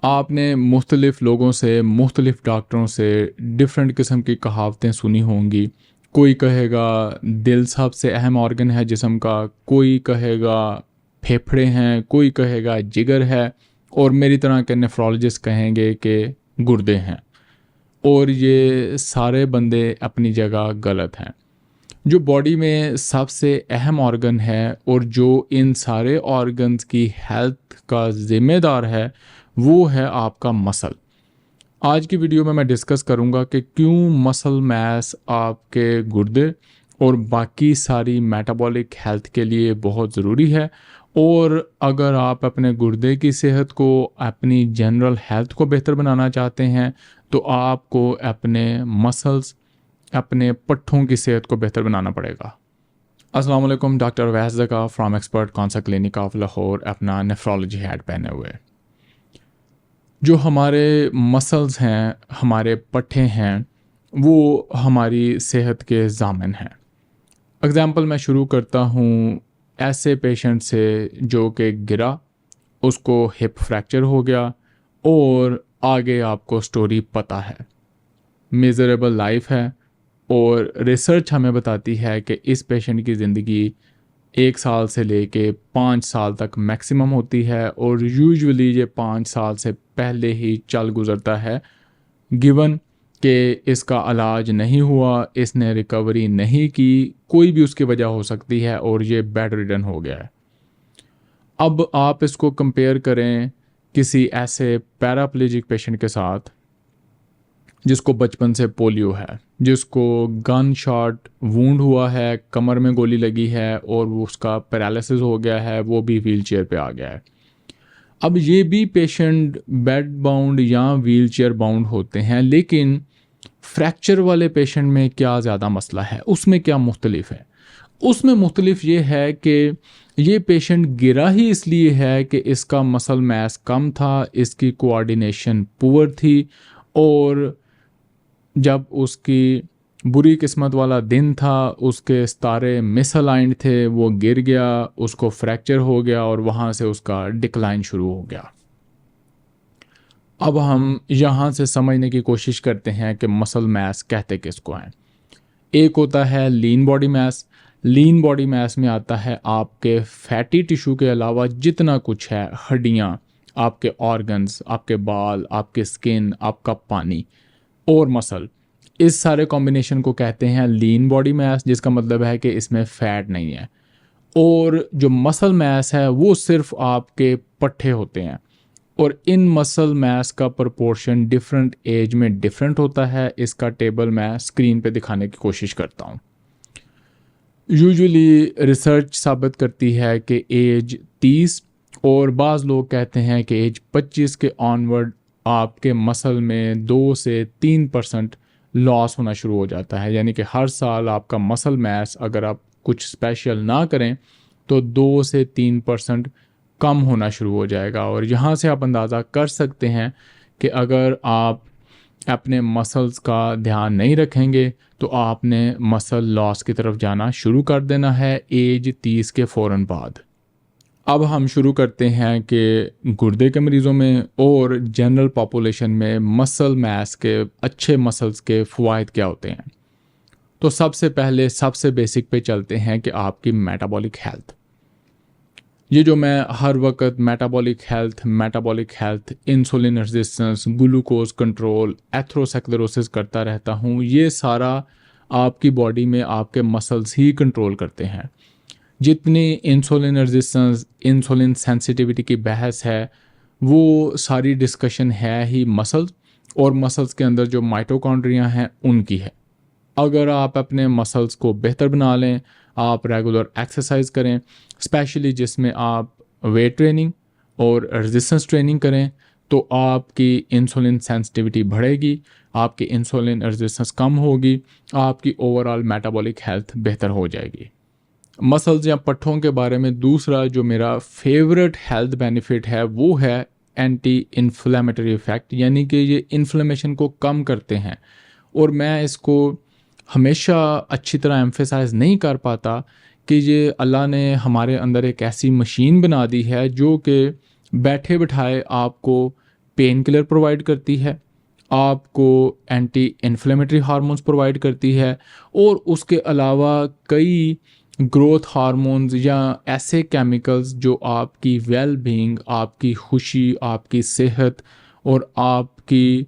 आपने मुख्तलिफ़ लोगों से, मुख्तलिफ़ डॉक्टरों से डिफरेंट किस्म की कहावतें सुनी होंगी। कोई कहेगा दिल सबसे अहम ऑर्गन है जिस्म का, कोई कहेगा फेफड़े हैं, कोई कहेगा जिगर है और मेरी तरह के नेफ्रोलॉजिस्ट कहेंगे कि गुर्दे हैं। और ये सारे बंदे अपनी जगह गलत हैं। जो बॉडी में सबसे अहम ऑर्गन है और जो इन सारे ऑर्गन्स की हेल्थ का ज़िम्मेदार है, वो है आपका मसल। आज की वीडियो में मैं डिस्कस करूंगा कि क्यों मसल मास आपके गुर्दे और बाकी सारी मेटाबॉलिक हेल्थ के लिए बहुत ज़रूरी है। और अगर आप अपने गुर्दे की सेहत को, अपनी जनरल हेल्थ को बेहतर बनाना चाहते हैं, तो आपको अपने मसल्स, अपने पट्ठों की सेहत को बेहतर बनाना पड़ेगा। अस्सलाम वालेकुम, doctor Wais Zaka from expert कौंसा क्लिनिक ऑफ लाहौर, अपना नेफ्रोलॉजी हैट पहने हुए। जो हमारे मसल्स हैं, हमारे पट्ठे हैं, वो हमारी सेहत के ज़ामिन हैं। एग्ज़ाम्पल मैं शुरू करता हूँ ऐसे पेशेंट से जो कि गिरा, उसको हिप फ्रैक्चर हो गया और आगे आपको स्टोरी पता है। मिज़रेबल लाइफ है और रिसर्च हमें बताती है कि इस पेशेंट की ज़िंदगी 1 साल से लेके 5 साल तक मैक्सिमम होती है और यूजुअली ये 5 साल से पहले ही चल गुज़रता है, गिवन कि इसका इलाज नहीं हुआ, इसने रिकवरी नहीं की, कोई भी उसकी वजह हो सकती है और ये बेड रिडन हो गया है। अब आप इसको कंपेयर करें किसी ऐसे पैराप्लेजिक पेशेंट के साथ जिसको बचपन से पोलियो है, जिसको गन शॉट वूंड हुआ है, कमर में गोली लगी है और वो उसका पैरालिसिस हो गया है, वो भी व्हीलचेयर पे आ गया है। अब ये भी पेशेंट बेड बाउंड या व्हीलचेयर बाउंड होते हैं, लेकिन फ्रैक्चर वाले पेशेंट में क्या ज़्यादा मसला है, उसमें क्या मुख्तलिफ है? उसमें मुख्तलिफ ये है कि ये पेशेंट गिरा ही इसलिए है कि इसका मसल मास कम था, इसकी कोऑर्डिनेशन पुअर थी और जब उसकी बुरी किस्मत वाला दिन था, उसके सितारे मिसअलाइंड थे, वो गिर गया, उसको फ्रैक्चर हो गया और वहाँ से उसका डिक्लाइन शुरू हो गया। अब हम यहाँ से समझने की कोशिश करते हैं कि मसल मास कहते किसको हैं। एक होता है lean body mass. Lean body mass में आता है आपके फैटी टिश्यू के अलावा जितना कुछ है, हड्डियाँ, आपके ऑर्गन्स, आपके बाल, आपके स्किन, आपका पानी और मसल, इस सारे कॉम्बिनेशन को कहते हैं लीन बॉडी मास, जिसका मतलब है कि इसमें फैट नहीं है। और जो मसल मास है वो सिर्फ आपके पट्ठे होते हैं और इन मसल मास का प्रोपोर्शन डिफरेंट एज में डिफरेंट होता है। इसका टेबल मैं स्क्रीन पे दिखाने की कोशिश करता हूँ। यूजुअली रिसर्च साबित करती है कि एज 30 और बाज़ लोग कहते हैं कि एज 25 के ऑनवर्ड आपके मसल में 2 से 3% लॉस होना शुरू हो जाता है। यानी कि हर साल आपका मसल मास, अगर आप कुछ स्पेशल ना करें, तो 2 से 3% कम होना शुरू हो जाएगा। और यहाँ से आप अंदाज़ा कर सकते हैं कि अगर आप अपने मसल्स का ध्यान नहीं रखेंगे तो आपने मसल लॉस की तरफ जाना शुरू कर देना है एज 30 के फ़ौरन बाद। अब हम शुरू करते हैं कि गुर्दे के मरीज़ों में और जनरल पॉपुलेशन में मसल मास के, अच्छे मसल्स के फ़वाइद क्या होते हैं। तो सबसे पहले सबसे बेसिक पे चलते हैं कि आपकी मेटाबॉलिक हेल्थ। ये जो मैं हर वक्त metabolic health, insulin resistance, glucose control, atherosclerosis करता रहता हूँ, ये सारा आपकी बॉडी में आपके मसल्स ही कंट्रोल करते हैं। जितनी इंसुलिन रेजिस्टेंस, इंसुलिन सेंसिटिविटी की बहस है, वो सारी डिस्कशन है ही मसल्स और मसल्स के अंदर जो माइटोकॉन्ड्रिया हैं उनकी है। अगर आप अपने मसल्स को बेहतर बना लें, आप रेगुलर एक्सरसाइज करें, स्पेशली जिसमें आप वेट ट्रेनिंग और रेजिस्टेंस ट्रेनिंग करें, तो आपकी इंसुलिन सेंसिटिविटी बढ़ेगी, आपकी इंसुलिन रेजिस्टेंस कम होगी, आपकी ओवरऑल मेटाबॉलिक हेल्थ बेहतर हो जाएगी। मसल्स या पट्ठों के बारे में दूसरा जो मेरा फेवरेट हेल्थ बेनिफिट है वो है एंटी इन्फ्लेमेटरी इफ़ेक्ट, यानी कि ये इन्फ्लेमेशन को कम करते हैं। और मैं इसको हमेशा अच्छी तरह एम्फेसाइज नहीं कर पाता कि ये अल्लाह ने हमारे अंदर एक ऐसी मशीन बना दी है जो कि बैठे बिठाए आपको पेन किलर प्रोवाइड करती है, आपको एंटी इन्फ्लेमेटरी हार्मोन्स प्रोवाइड करती है, और उसके अलावा कई ग्रोथ हार्मोन्स या ऐसे केमिकल्स जो आपकी वेल बीइंग, आपकी खुशी, आपकी सेहत और आपकी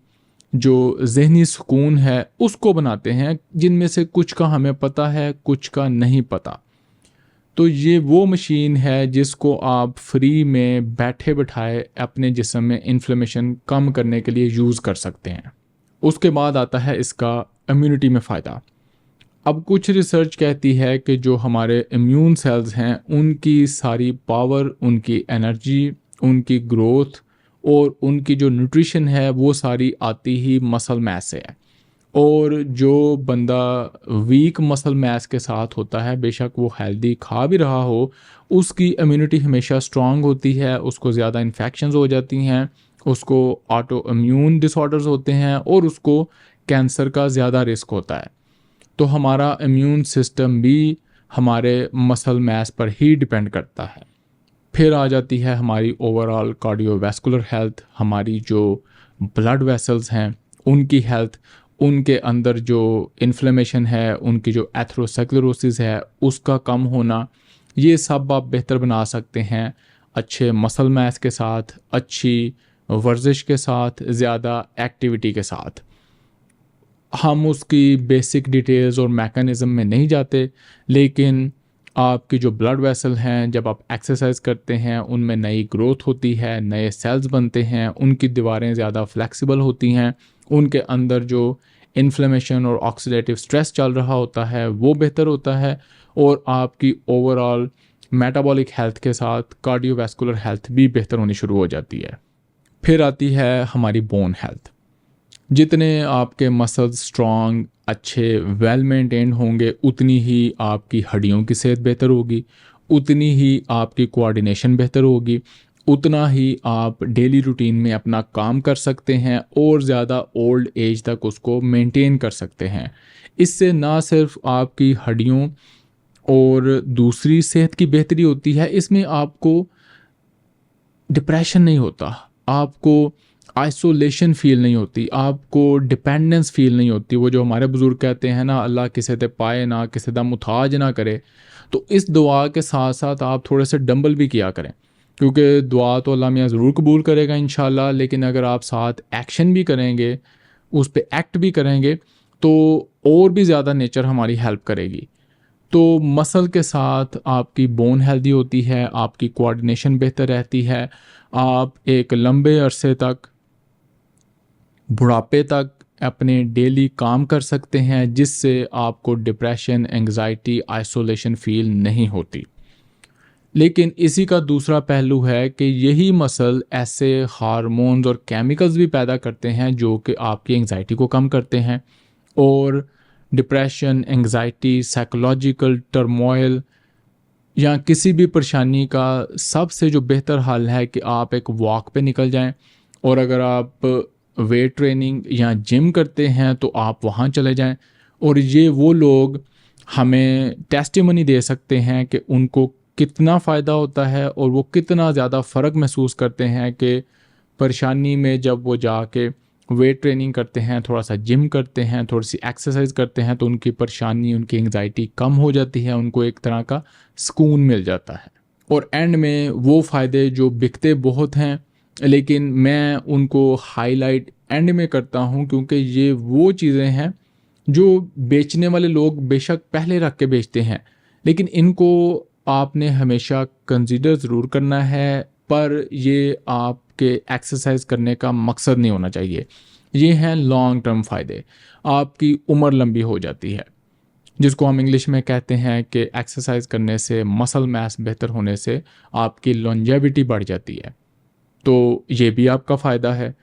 जो ज़हनी सुकून है उसको बनाते हैं, जिनमें से कुछ का हमें पता है, कुछ का नहीं पता। तो ये वो मशीन है जिसको आप फ्री में बैठे बिठाए अपने जिस्म में इन्फ्लेमेशन कम करने के लिए यूज़ कर सकते हैं। उसके बाद आता है इसका इम्यूनिटी में फ़ायदा। अब कुछ रिसर्च कहती है कि जो हमारे इम्यून सेल्स हैं उनकी सारी पावर, उनकी एनर्जी, उनकी ग्रोथ और उनकी जो न्यूट्रिशन है वो सारी आती ही मसल मैस से है। और जो बंदा वीक मसल मास के साथ होता है, बेशक वो हेल्दी खा भी रहा हो, उसकी इम्यूनिटी हमेशा स्ट्रांग होती है, उसको ज़्यादा इन्फेक्शंस हो जाती हैं, उसको ऑटो इम्यून डिसऑर्डर्स होते हैं और उसको कैंसर का ज़्यादा रिस्क होता है। तो हमारा इम्यून सिस्टम भी हमारे मसल मास पर ही डिपेंड करता है। फिर आ जाती है हमारी ओवरऑल कार्डियोवैस्कुलर हेल्थ, हमारी जो ब्लड वेसल्स हैं उनकी हेल्थ, उनके अंदर जो इन्फ्लेमेशन है, उनकी जो एथरोस्क्लेरोसिस है उसका कम होना, ये सब आप बेहतर बना सकते हैं अच्छे मसल मास के साथ, अच्छी वर्जिश के साथ, ज़्यादा एक्टिविटी के साथ। हम उसकी बेसिक डिटेल्स और मैकेनिज़्म में नहीं जाते, लेकिन आपकी जो ब्लड वेसल हैं जब आप एक्सरसाइज करते हैं उनमें नई ग्रोथ होती है, नए सेल्स बनते हैं, उनकी दीवारें ज़्यादा फ्लेक्सिबल होती हैं, उनके अंदर जो इन्फ्लेमेशन और ऑक्सीडेटिव स्ट्रेस चल रहा होता है वो बेहतर होता है, और आपकी ओवरऑल मेटाबॉलिक हेल्थ के साथ कार्डियोवैस्कुलर हेल्थ भी बेहतर होनी शुरू हो जाती है। फिर आती है हमारी बोन हेल्थ। जितने आपके मसल्स स्ट्रॉन्ग, अच्छे, वेल मेंटेन्ड होंगे, उतनी ही आपकी हड्डियों की सेहत बेहतर होगी, उतनी ही आपकी कोऑर्डिनेशन बेहतर होगी, उतना ही आप डेली रूटीन में अपना काम कर सकते हैं और ज़्यादा ओल्ड एज तक उसको मेंटेन कर सकते हैं। इससे ना सिर्फ आपकी हड्डियों और दूसरी सेहत की बेहतरी होती है, इसमें आपको डिप्रेशन नहीं होता, आपको आइसोलेशन फ़ील नहीं होती, आपको डिपेंडेंस फ़ील नहीं होती। वो जो हमारे बुज़ुर्ग कहते हैं ना, अल्लाह किसी ते पाए ना, किसी दा मुताज ना करे। तो इस दुआ के साथ साथ आप थोड़े से डंबल भी किया करें, क्योंकि दुआ तो अल्लाह मियाँ ज़रूर कबूल करेगा इंशाल्लाह, लेकिन अगर आप साथ एक्शन भी करेंगे, उस पे एक्ट भी करेंगे, तो और भी ज़्यादा नेचर हमारी हेल्प करेगी। तो मसल के साथ आपकी बोन हेल्दी होती है, आपकी कोऑर्डिनेशन बेहतर रहती है, आप एक लंबे अरसे तक, बुढ़ापे तक अपने डेली काम कर सकते हैं, जिससे आपको डिप्रेशन, एंग्जाइटी, आइसोलेशन फ़ील नहीं होती। लेकिन इसी का दूसरा पहलू है कि यही मसल ऐसे हार्मोन्स और केमिकल्स भी पैदा करते हैं जो कि आपकी एंग्जाइटी को कम करते हैं, और डिप्रेशन, एंग्जाइटी, साइकोलॉजिकल टर्मोइल या किसी भी परेशानी का सबसे जो बेहतर हल है कि आप एक वॉक पे निकल जाएं, और अगर आप वेट ट्रेनिंग या जिम करते हैं तो आप वहाँ चले जाएं। और ये वो लोग हमें टेस्टिमनी दे सकते हैं कि उनको कितना फ़ायदा होता है और वो कितना ज़्यादा फ़र्क महसूस करते हैं कि परेशानी में जब वो जाके वेट ट्रेनिंग करते हैं, थोड़ा सा जिम करते हैं, थोड़ी सी एक्सरसाइज करते हैं, तो उनकी परेशानी, उनकी एंग्जाइटी कम हो जाती है, उनको एक तरह का सुकून मिल जाता है। और एंड में वो फ़ायदे जो बिकते बहुत हैं, लेकिन मैं उनको हाईलाइट एंड में करता हूँ, क्योंकि ये वो चीज़ें हैं जो बेचने वाले लोग बेशक पहले रख के बेचते हैं, लेकिन इनको आपने हमेशा कंसीडर ज़रूर करना है, पर ये आपके एक्सरसाइज करने का मकसद नहीं होना चाहिए। ये हैं लॉन्ग टर्म फ़ायदे, आपकी उम्र लंबी हो जाती है, जिसको हम इंग्लिश में कहते हैं कि एक्सरसाइज करने से, मसल मास बेहतर होने से आपकी लॉन्जेविटी बढ़ जाती है, तो ये भी आपका फ़ायदा है।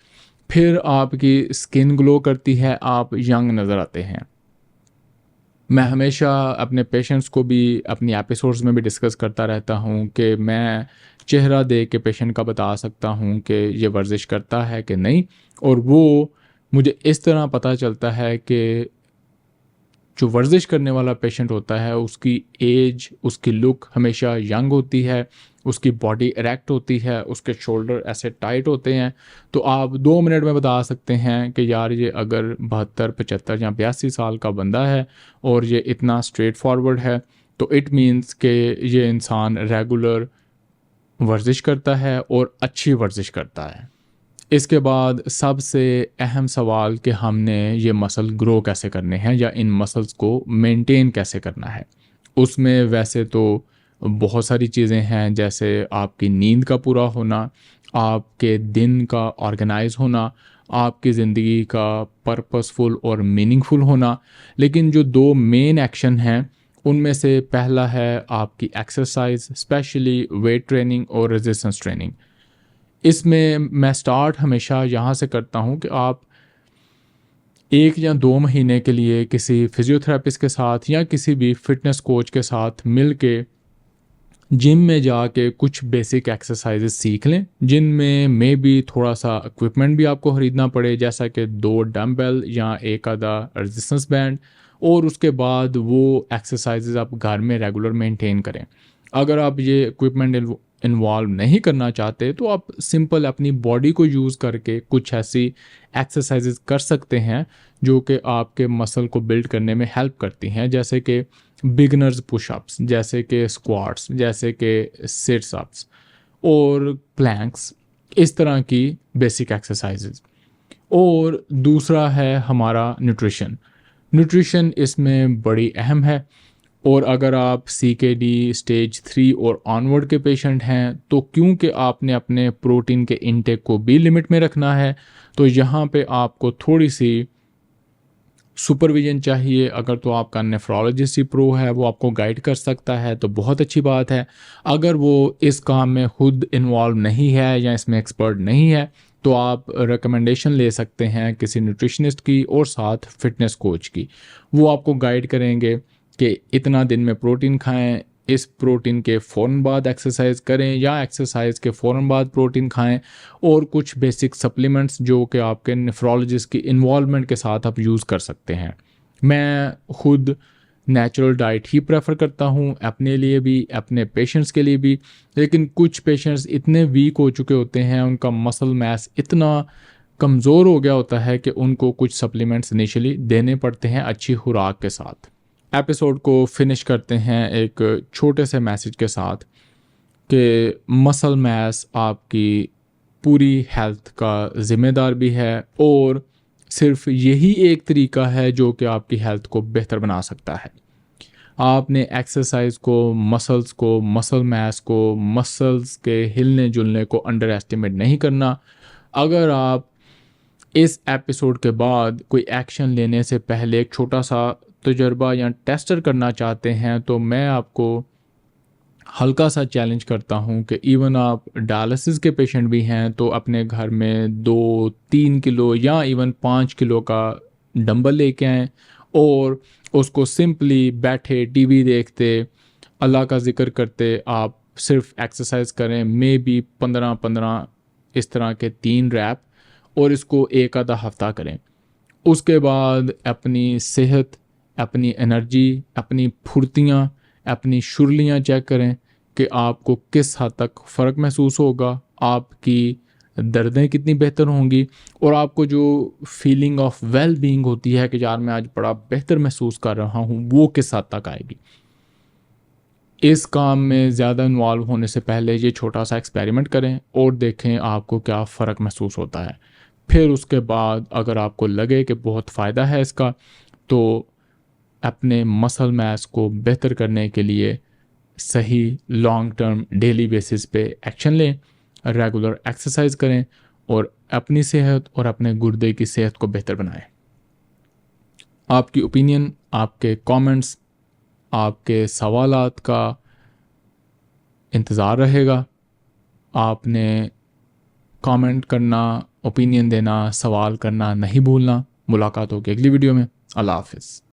फिर आपकी स्किन ग्लो करती है, आप यंग नज़र आते हैं। मैं हमेशा अपने पेशेंट्स को भी अपनी एपिसोड्स में भी डिस्कस करता रहता हूँ कि मैं चेहरा देख के पेशेंट का बता सकता हूँ कि ये वर्जिश करता है कि नहीं, और वो मुझे इस तरह पता चलता है कि जो वर्जिश करने वाला पेशेंट होता है उसकी एज, उसकी लुक हमेशा यंग होती है, उसकी बॉडी इरेक्ट होती है, उसके शोल्डर ऐसे टाइट होते हैं, तो आप 2 मिनट में बता सकते हैं कि यार ये अगर 72, 75 या 82 साल का बंदा है और ये इतना स्ट्रेट फॉरवर्ड है, तो इट मीन्स कि ये इंसान रेगुलर वर्जिश करता है और अच्छी वर्जिश करता है। इसके बाद सबसे अहम सवाल कि हमने ये मसल ग्रो कैसे करने हैं या इन मसल्स को मेंटेन कैसे करना है। उसमें वैसे तो बहुत सारी चीज़ें हैं, जैसे आपकी नींद का पूरा होना, आपके दिन का ऑर्गेनाइज होना, आपकी ज़िंदगी का पर्पसफुल और मीनिंगफुल होना। लेकिन जो 2 मेन एक्शन हैं उनमें से पहला है आपकी एक्सरसाइज, स्पेशली वेट ट्रेनिंग और रेजिस्टेंस ट्रेनिंग। इसमें मैं स्टार्ट हमेशा यहाँ से करता हूँ कि आप 1 या 2 महीने के लिए किसी फिजियोथेरेपिस्ट के साथ या किसी भी फिटनेस कोच के साथ मिल के जिम में जाके कुछ बेसिक एक्सरसाइजेस सीख लें, जिनमें मे बी थोड़ा सा इक्विपमेंट भी आपको ख़रीदना पड़े, जैसा कि 2 डम्बल या एक आधा रेजिस्टेंस बैंड, और उसके बाद वो एक्सरसाइजेज आप घर में रेगुलर मेंटेन करें। अगर आप ये इक्विपमेंट इन्वॉल्व नहीं करना चाहते तो आप सिंपल अपनी बॉडी को यूज़ करके कुछ ऐसी एक्सरसाइजेज कर सकते हैं जो कि आपके मसल को बिल्ड करने में हेल्प करती हैं, जैसे कि बिगनर्स पुशअप्स, जैसे कि स्क्वाट्स, जैसे कि सिट्स अप्स और प्लैंक्स, इस तरह की बेसिक एक्सरसाइजेज। और दूसरा है हमारा न्यूट्रिशन। न्यूट्रिशन इसमें बड़ी अहम है, और अगर आप CKD स्टेज 3 और ऑनवर्ड के पेशेंट हैं तो क्योंकि आपने अपने प्रोटीन के इनटेक को भी लिमिट में रखना है, तो यहाँ पे आपको थोड़ी सी सुपरविजन चाहिए। अगर तो आपका नेफ्रोलॉजिस्ट ही प्रो है, वो आपको गाइड कर सकता है तो बहुत अच्छी बात है। अगर वो इस काम में खुद इन्वॉल्व नहीं है या इसमें एक्सपर्ट नहीं है तो आप रिकमेंडेशन ले सकते हैं किसी न्यूट्रिशनिस्ट की और साथ फिटनेस कोच की। वो आपको गाइड करेंगे कि इतना दिन में प्रोटीन खाएं, इस प्रोटीन के फ़ौरन बाद एक्सरसाइज करें या एक्सरसाइज के फ़ौरन बाद प्रोटीन खाएं, और कुछ बेसिक सप्लीमेंट्स जो कि आपके नेफ्रोलॉजिस्ट की इन्वॉल्वमेंट के साथ आप यूज़ कर सकते हैं। मैं खुद नेचुरल डाइट ही प्रेफर करता हूँ, अपने लिए भी, अपने पेशेंट्स के लिए भी। लेकिन कुछ पेशेंट्स इतने वीक हो चुके होते हैं, उनका मसल मास इतना कमज़ोर हो गया होता है कि उनको कुछ सप्लीमेंट्स इनिशियली देने पड़ते हैं अच्छी खुराक के साथ। एपिसोड को फिनिश करते हैं एक छोटे से मैसेज के साथ कि मसल मास आपकी पूरी हेल्थ का ज़िम्मेदार भी है, और सिर्फ यही एक तरीका है जो कि आपकी हेल्थ को बेहतर बना सकता है। आपने एक्सरसाइज को, मसल मास को, मसल्स के हिलने जुलने को अंडर एस्टिमेट नहीं करना। अगर आप इस एपिसोड के बाद कोई एक्शन लेने से पहले एक छोटा सा तजर्बा या टेस्टर करना चाहते हैं तो मैं आपको हल्का सा चैलेंज करता हूं कि इवन आप डायलिसिस के पेशेंट भी हैं तो अपने घर में 2-3 किलो या इवन 5 किलो का डंबल लेके आएँ और उसको सिंपली बैठे टीवी देखते अल्लाह का जिक्र करते आप सिर्फ एक्सरसाइज करें, मे बी 15-15 इस तरह के 3 रैप, और इसको एक आधा हफ्ता करें। उसके बाद अपनी सेहत, अपनी एनर्जी, अपनी फुर्तियाँ, अपनी शुरलियाँ चेक करें कि आपको किस हद तक फ़र्क महसूस होगा, आपकी दर्दें कितनी बेहतर होंगी, और आपको जो फीलिंग ऑफ वेल बीइंग होती है कि यार मैं आज बड़ा बेहतर महसूस कर रहा हूँ, वो किस हद तक आएगी। इस काम में ज़्यादा इन्वॉल्व होने से पहले ये छोटा सा एक्सपेरिमेंट करें और देखें आपको क्या फ़र्क महसूस होता है। फिर उसके बाद अगर आपको लगे कि बहुत फ़ायदा है इसका, तो अपने मसल मास को बेहतर करने के लिए सही लॉन्ग टर्म डेली बेसिस पे एक्शन लें, रेगुलर एक्सरसाइज करें और अपनी सेहत और अपने गुर्दे की सेहत को बेहतर बनाएं। आपकी ओपिनियन, आपके कमेंट्स, आपके सवालात का इंतज़ार रहेगा। आपने कमेंट करना, ओपिनियन देना, सवाल करना नहीं भूलना। मुलाकात होगी अगली वीडियो में। अल्लाह हाफ़िज़।